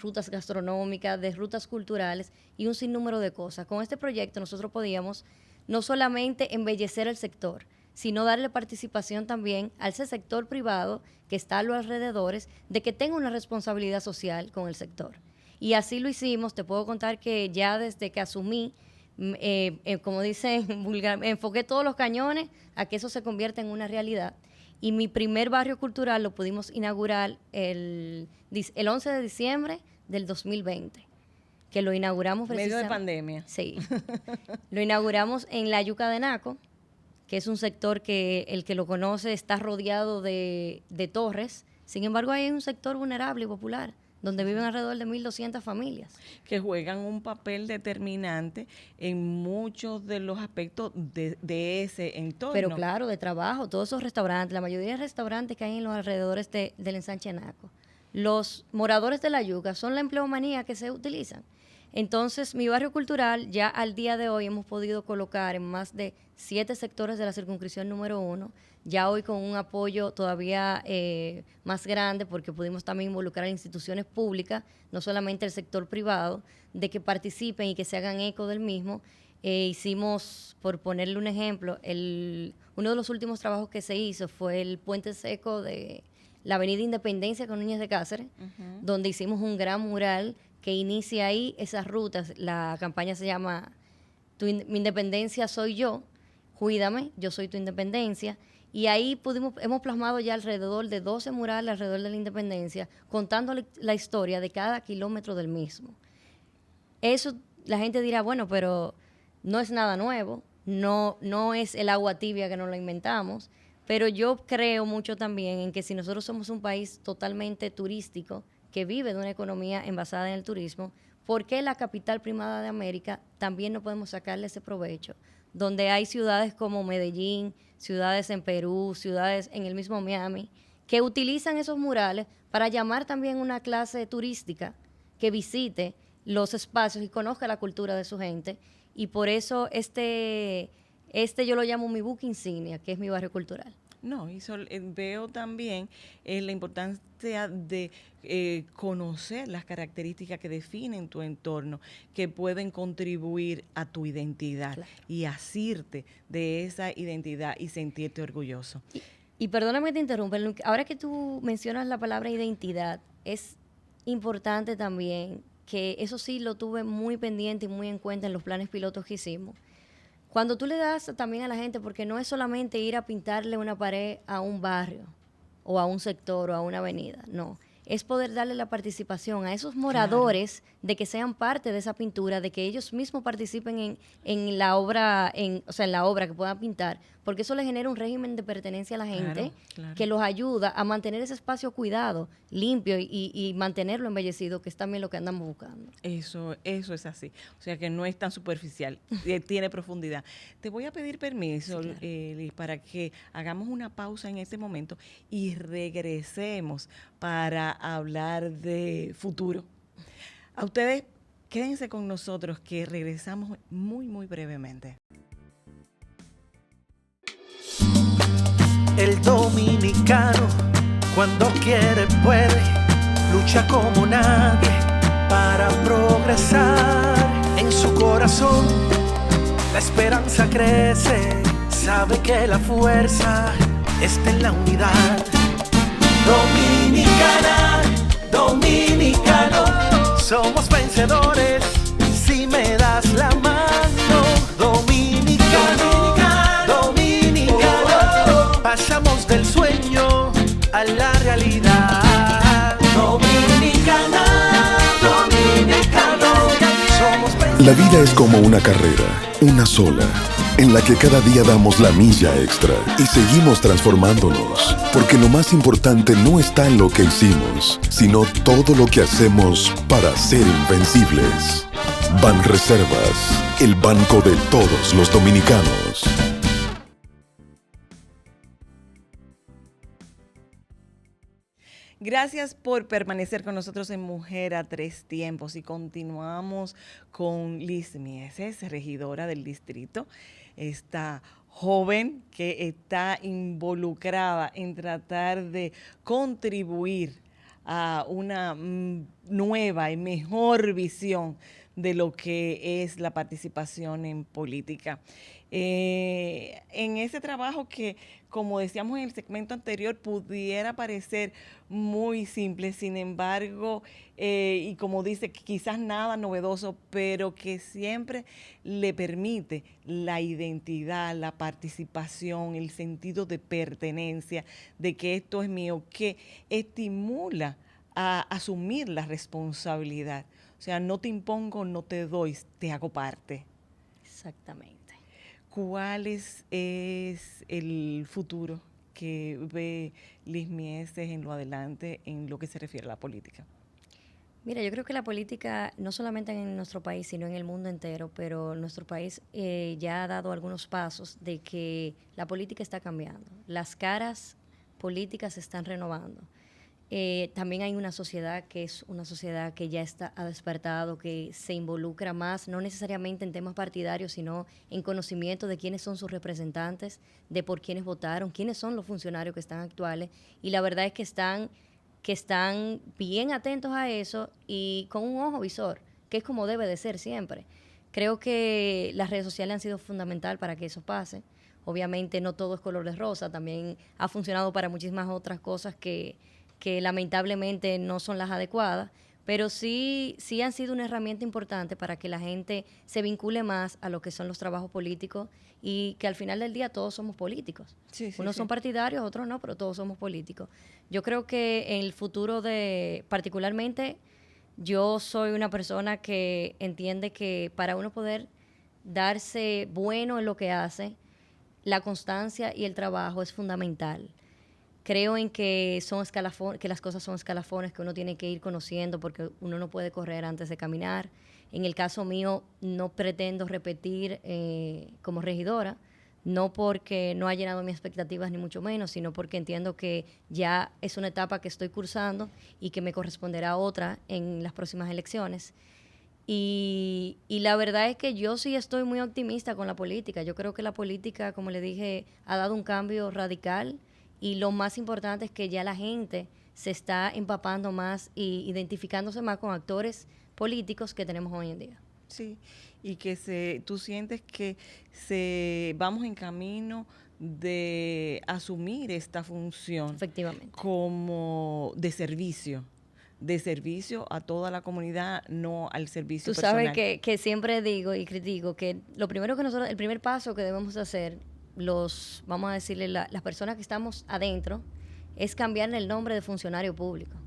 rutas gastronómicas, de rutas culturales y un sinnúmero de cosas. Con este proyecto nosotros podíamos no solamente embellecer el sector, sino darle participación también a ese sector privado que está a los alrededores, de que tenga una responsabilidad social con el sector. Y así lo hicimos. Te puedo contar que ya desde que asumí, como dicen vulgar, enfoqué todos los cañones a que eso se convierta en una realidad. Y mi primer barrio cultural lo pudimos inaugurar el 11 de diciembre del 2020, que lo inauguramos precisamente. Medio de pandemia. Sí. Lo inauguramos en la Yuca de Naco, que es un sector que el que lo conoce está rodeado de torres. Sin embargo, hay un sector vulnerable y popular, donde viven alrededor de 1.200 familias. Que juegan un papel determinante en muchos de los aspectos de ese entorno. Pero claro, de trabajo, todos esos restaurantes, la mayoría de restaurantes que hay en los alrededores del ensanche Naco. Los moradores de la Yuca son la empleomanía que se utilizan. Entonces, Mi Barrio Cultural, ya al día de hoy hemos podido colocar en más de 7 sectores de la circunscripción número 1, ya hoy con un apoyo todavía más grande, porque pudimos también involucrar a instituciones públicas, no solamente el sector privado, de que participen y que se hagan eco del mismo. Hicimos, por ponerle un ejemplo, uno de los últimos trabajos que se hizo fue el puente seco de la Avenida Independencia con Núñez de Cáceres, donde hicimos un gran mural que inicia ahí esas rutas. La campaña se llama Mi Independencia Soy Yo, Cuídame, Yo Soy Tu Independencia, y ahí hemos plasmado ya alrededor de 12 murales alrededor de la Independencia, contando la historia de cada kilómetro del mismo. Eso la gente dirá, bueno, pero no es nada nuevo, no es el agua tibia que nos lo inventamos, pero yo creo mucho también en que si nosotros somos un país totalmente turístico, que vive de una economía envasada en el turismo, ¿por qué la capital primada de América también no podemos sacarle ese provecho? Donde hay ciudades como Medellín, ciudades en Perú, ciudades en el mismo Miami, que utilizan esos murales para llamar también una clase turística que visite los espacios y conozca la cultura de su gente. Y por eso este yo lo llamo mi buque insignia, que es Mi Barrio Cultural. No, y veo también la importancia de conocer las características que definen tu entorno, que pueden contribuir a tu identidad, claro, y asirte de esa identidad y sentirte orgulloso. Y perdóname que te interrumpa, ahora que tú mencionas la palabra identidad, es importante también, que eso sí lo tuve muy pendiente y muy en cuenta en los planes pilotos que hicimos. Cuando tú le das también a la gente, porque no es solamente ir a pintarle una pared a un barrio o a un sector o a una avenida, no. Es poder darle la participación a esos moradores, claro, de que sean parte de esa pintura, de que ellos mismos participen en la obra, en la obra que puedan pintar, porque eso le genera un régimen de pertenencia a la gente, claro, claro, que los ayuda a mantener ese espacio cuidado, limpio y mantenerlo embellecido, que es también lo que andamos buscando. Eso es así. O sea que no es tan superficial, tiene profundidad. Te voy a pedir permiso, sí, claro, Liz, para que hagamos una pausa en este momento y regresemos para hablar de futuro. A ustedes, quédense con nosotros, que regresamos muy, muy brevemente. El dominicano, cuando quiere, puede, lucha como nadie para progresar. En su corazón la esperanza crece, sabe que la fuerza está en la unidad. Dominicana, dominicano, somos vencedores si me das la mano. Dominicano, dominicano, pasamos del sueño a la realidad. Dominicana, dominicano, somos vencedores. La vida es como una carrera, una sola, en la que cada día damos la milla extra y seguimos transformándonos, porque lo más importante no está en lo que hicimos, sino todo lo que hacemos para ser invencibles. Banreservas, el banco de todos los dominicanos. Gracias por permanecer con nosotros en Mujer a Tres Tiempos y continuamos con Liz Mieses, regidora del distrito, esta joven que está involucrada en tratar de contribuir a una nueva y mejor visión de lo que es la participación en política. En ese trabajo que, como decíamos en el segmento anterior, pudiera parecer muy simple, sin embargo, y como dice, quizás nada novedoso, pero que siempre le permite la identidad, la participación, el sentido de pertenencia, de que esto es mío, que estimula a asumir la responsabilidad. O sea, no te impongo, no te doy, te hago parte. Exactamente. ¿Cuál es el futuro que ve Liz Mieses en lo adelante en lo que se refiere a la política? Mira, yo creo que la política, no solamente en nuestro país, sino en el mundo entero, pero nuestro país ya ha dado algunos pasos de que la política está cambiando. Las caras políticas se están renovando. También hay una sociedad que es una sociedad que ya ha despertado, que se involucra más, no necesariamente en temas partidarios, sino en conocimiento de quiénes son sus representantes, de por quiénes votaron, quiénes son los funcionarios que están actuales. Y la verdad es que están bien atentos a eso y con un ojo visor, que es como debe de ser siempre. Creo que las redes sociales han sido fundamental para que eso pase. Obviamente no todo es color de rosa, también ha funcionado para muchísimas otras cosas que lamentablemente no son las adecuadas, pero sí han sido una herramienta importante para que la gente se vincule más a lo que son los trabajos políticos y que al final del día todos somos políticos. Unos son partidarios, otros no, pero todos somos políticos. Yo creo que en el futuro particularmente, yo soy una persona que entiende que para uno poder darse bueno en lo que hace, la constancia y el trabajo es fundamental. Creo en que que las cosas son escalafones que uno tiene que ir conociendo porque uno no puede correr antes de caminar. En el caso mío, no pretendo repetir como regidora, no porque no ha llenado mis expectativas ni mucho menos, sino porque entiendo que ya es una etapa que estoy cursando y que me corresponderá otra en las próximas elecciones. Y la verdad es que yo sí estoy muy optimista con la política. Yo creo que la política, como le dije, ha dado un cambio radical. Y lo más importante es que ya la gente se está empapando más y identificándose más con actores políticos que tenemos hoy en día. Sí, y que tú sientes que vamos en camino de asumir esta función. Efectivamente. Como de servicio a toda la comunidad, no al servicio personal. Tú sabes que siempre digo y critico que lo primero que el primer paso que debemos hacer vamos a decirle, las personas que estamos adentro, es cambiarle el nombre de funcionario público.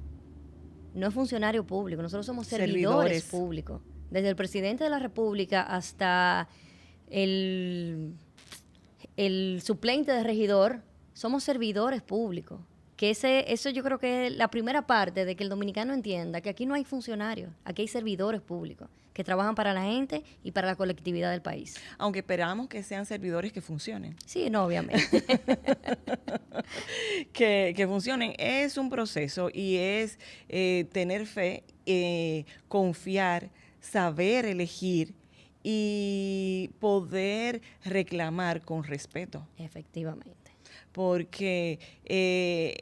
No es funcionario público, nosotros somos servidores públicos. Desde el presidente de la República hasta el suplente de regidor, somos servidores públicos. Que eso yo creo que es la primera parte de que el dominicano entienda que aquí no hay funcionarios, aquí hay servidores públicos que trabajan para la gente y para la colectividad del país. Aunque esperamos que sean servidores que funcionen. Sí, no, obviamente. que funcionen. Es un proceso y es tener fe, confiar, saber elegir y poder reclamar con respeto. Efectivamente. Porque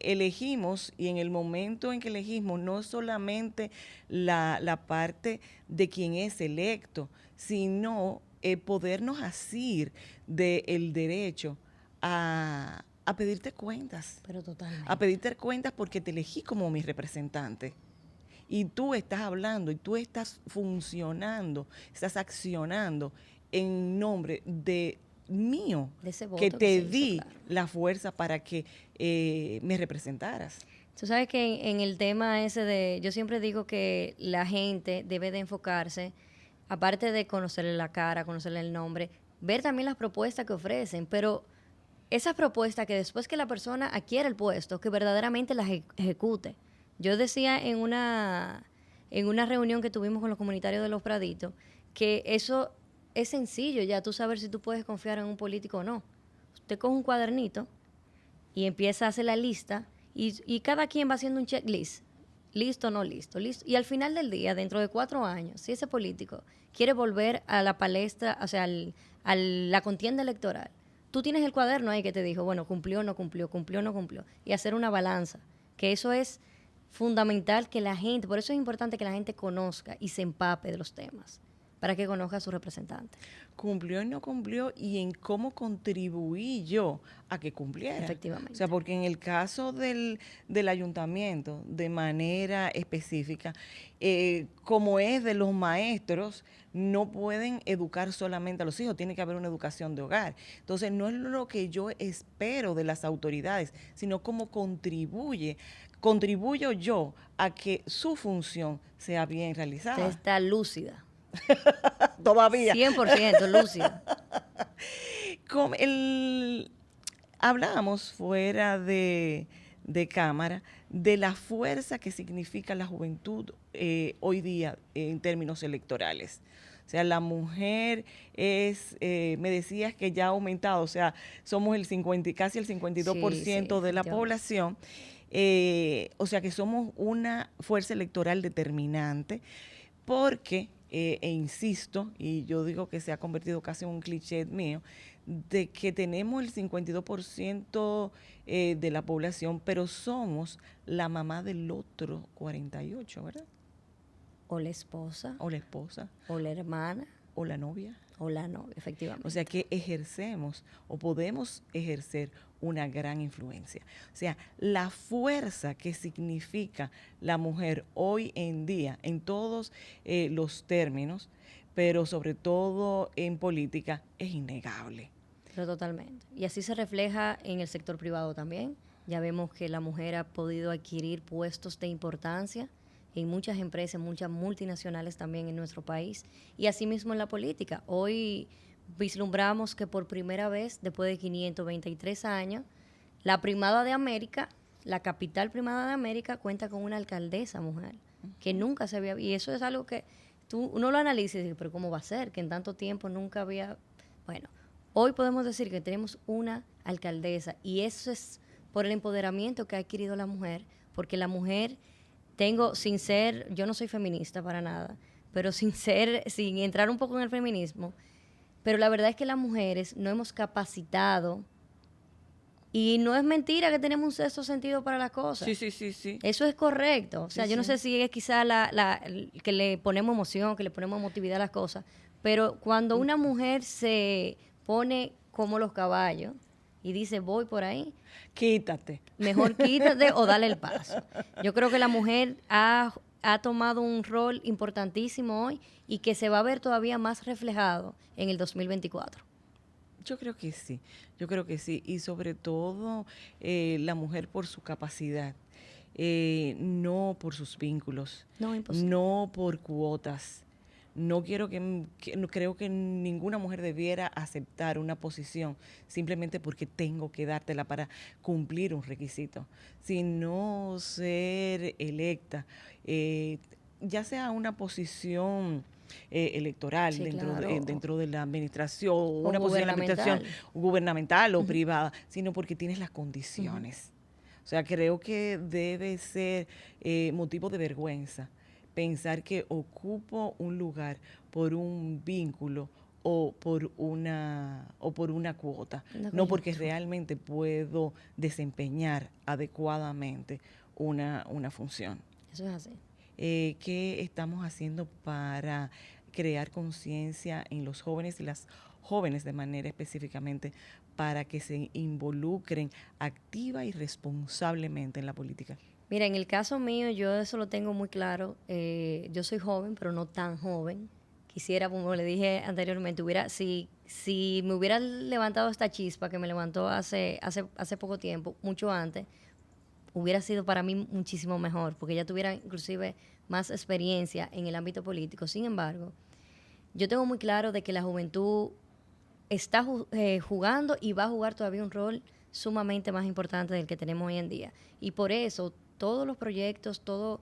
elegimos, y en el momento en que elegimos, no solamente la parte de quien es electo, sino podernos asir del derecho a pedirte cuentas. Pero totalmente. A pedirte cuentas porque te elegí como mi representante. Y tú estás hablando, y tú estás funcionando, estás accionando en nombre de mío, de ese voto que te di claro. La fuerza para que me representaras. Tú sabes que en el tema ese yo siempre digo que la gente debe de enfocarse aparte de conocerle la cara, conocerle el nombre, ver también las propuestas que ofrecen, pero esas propuestas que después que la persona adquiere el puesto, que verdaderamente las ejecute. Yo decía en una reunión que tuvimos con los comunitarios de Los Praditos, que eso es sencillo ya, tú saber si tú puedes confiar en un político o no. Usted coge un cuadernito y empieza a hacer la lista y cada quien va haciendo un checklist. Listo o no listo, listo. Y al final del día, dentro de 4 años, si ese político quiere volver a la palestra, o sea, a la contienda electoral, tú tienes el cuaderno ahí que te dijo, bueno, cumplió o no cumplió, cumplió o no cumplió. Y hacer una balanza, que eso es fundamental que la gente, por eso es importante que la gente conozca y se empape de los temas, para que conozca a su representante. Cumplió y no cumplió y en cómo contribuí yo a que cumpliera. Efectivamente. O sea, porque en el caso del ayuntamiento, de manera específica, como es de los maestros, no pueden educar solamente a los hijos, tiene que haber una educación de hogar. Entonces, no es lo que yo espero de las autoridades, sino cómo contribuyo yo a que su función sea bien realizada. Usted está lúcida. Todavía. 100% lúcida. Hablábamos fuera de cámara de la fuerza que significa la juventud hoy día en términos electorales. O sea, la mujer me decías que ya ha aumentado, o sea, somos casi el 52% de la población. O sea, que somos una fuerza electoral determinante porque, e insisto, y yo digo que se ha convertido casi en un cliché mío, de que tenemos el 52% de la población, pero somos la mamá del otro 48%, ¿verdad? O la esposa. O la esposa. O la hermana. O la novia. O la novia, efectivamente. O sea que ejercemos o podemos ejercer una gran influencia. O sea, la fuerza que significa la mujer hoy en día, en todos los términos, pero sobre todo en política, es innegable. Pero totalmente. Y así se refleja en el sector privado también. Ya vemos que la mujer ha podido adquirir puestos de importancia en muchas empresas, muchas multinacionales también en nuestro país. Y asimismo en la política. Hoy vislumbramos que por primera vez, después de 523 años, la Primada de América, la capital Primada de América, cuenta con una alcaldesa mujer, que nunca se había... Y eso es algo que uno lo analiza y dice, pero ¿cómo va a ser? Que en tanto tiempo nunca había... Bueno, hoy podemos decir que tenemos una alcaldesa y eso es por el empoderamiento que ha adquirido la mujer, porque la mujer, yo no soy feminista para nada, pero sin entrar un poco en el feminismo, pero la verdad es que las mujeres no hemos capacitado y no es mentira que tenemos un sexto sentido para las cosas. Sí. Eso es correcto. O sea, yo no sé si es quizá que le ponemos emoción, que le ponemos emotividad a las cosas, pero cuando una mujer se pone como los caballos y dice, voy por ahí, quítate. Mejor quítate o dale el paso. Yo creo que la mujer ha tomado un rol importantísimo hoy y que se va a ver todavía más reflejado en el 2024. Yo creo que sí, y sobre todo la mujer por su capacidad, no por sus vínculos, no por cuotas. No creo que ninguna mujer debiera aceptar una posición simplemente porque tengo que dártela para cumplir un requisito, sino ser electa, ya sea una posición electoral dentro de la administración, una posición de la administración gubernamental o privada, sino porque tienes las condiciones. O sea, creo que debe ser motivo de vergüenza pensar que ocupo un lugar por un vínculo o por una cuota, no porque realmente puedo desempeñar adecuadamente una función. Eso es así. ¿Qué estamos haciendo para crear conciencia en los jóvenes y las jóvenes de manera específicamente para que se involucren activa y responsablemente en la política? Mira, en el caso mío, yo eso lo tengo muy claro. Yo soy joven, pero no tan joven. Quisiera, como le dije anteriormente, si me hubiera levantado esta chispa que me levantó hace poco tiempo, mucho antes, hubiera sido para mí muchísimo mejor, porque ya tuviera inclusive más experiencia en el ámbito político. Sin embargo, yo tengo muy claro de que la juventud está jugando y va a jugar todavía un rol sumamente más importante del que tenemos hoy en día. Y por eso todos los proyectos, todo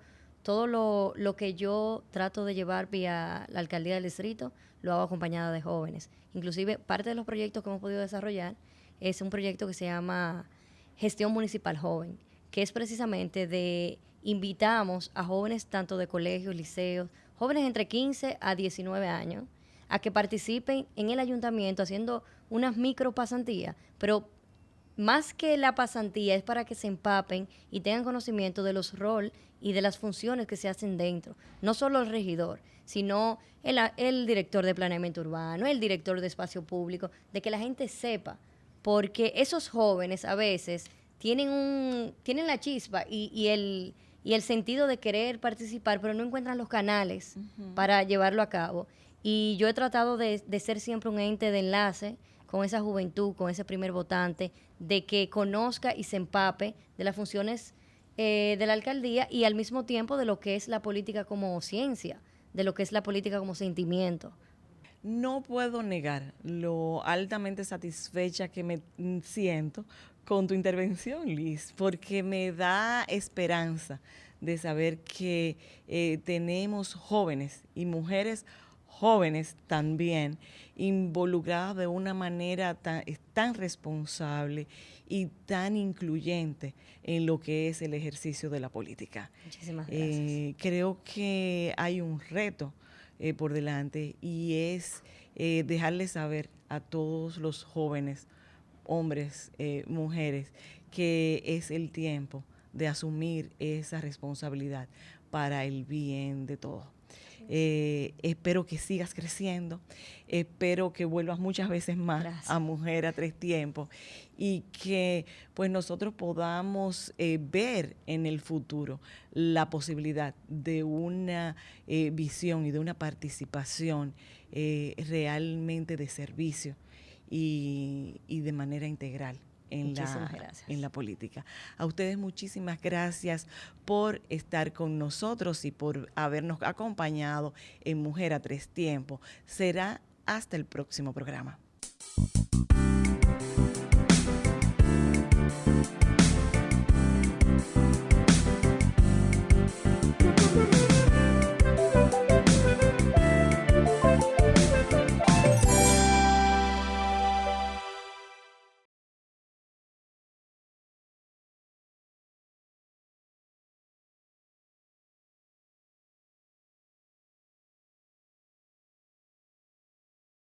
lo que yo trato de llevar vía la alcaldía del distrito, lo hago acompañada de jóvenes. Inclusive parte de los proyectos que hemos podido desarrollar es un proyecto que se llama Gestión Municipal Joven, que es precisamente de invitamos a jóvenes tanto de colegios, liceos, jóvenes entre 15 a 19 años, a que participen en el ayuntamiento haciendo unas micro pasantías, pero más que la pasantía es para que se empapen y tengan conocimiento de los roles y de las funciones que se hacen dentro. No solo el regidor, sino el director de planeamiento urbano, el director de espacio público, de que la gente sepa, porque esos jóvenes a veces tienen la chispa y el sentido de querer participar, pero no encuentran los canales para llevarlo a cabo. Y yo he tratado de ser siempre un ente de enlace con esa juventud, con ese primer votante, de que conozca y se empape de las funciones de la alcaldía y al mismo tiempo de lo que es la política como ciencia, de lo que es la política como sentimiento. No puedo negar lo altamente satisfecha que me siento con tu intervención, Liz, porque me da esperanza de saber que tenemos jóvenes y mujeres jóvenes también involucradas de una manera tan responsable y tan incluyente en lo que es el ejercicio de la política. Muchísimas gracias. Creo que hay un reto por delante y es dejarles saber a todos los jóvenes, hombres, mujeres, que es el tiempo de asumir esa responsabilidad para el bien de todos. Espero que sigas creciendo, espero que vuelvas muchas veces más Gracias. a Mujer a Tres Tiempos y que pues nosotros podamos ver en el futuro la posibilidad de una visión y de una participación realmente de servicio y de manera integral en la política. A ustedes muchísimas gracias por estar con nosotros y por habernos acompañado en Mujer a Tres Tiempos. Será hasta el próximo programa.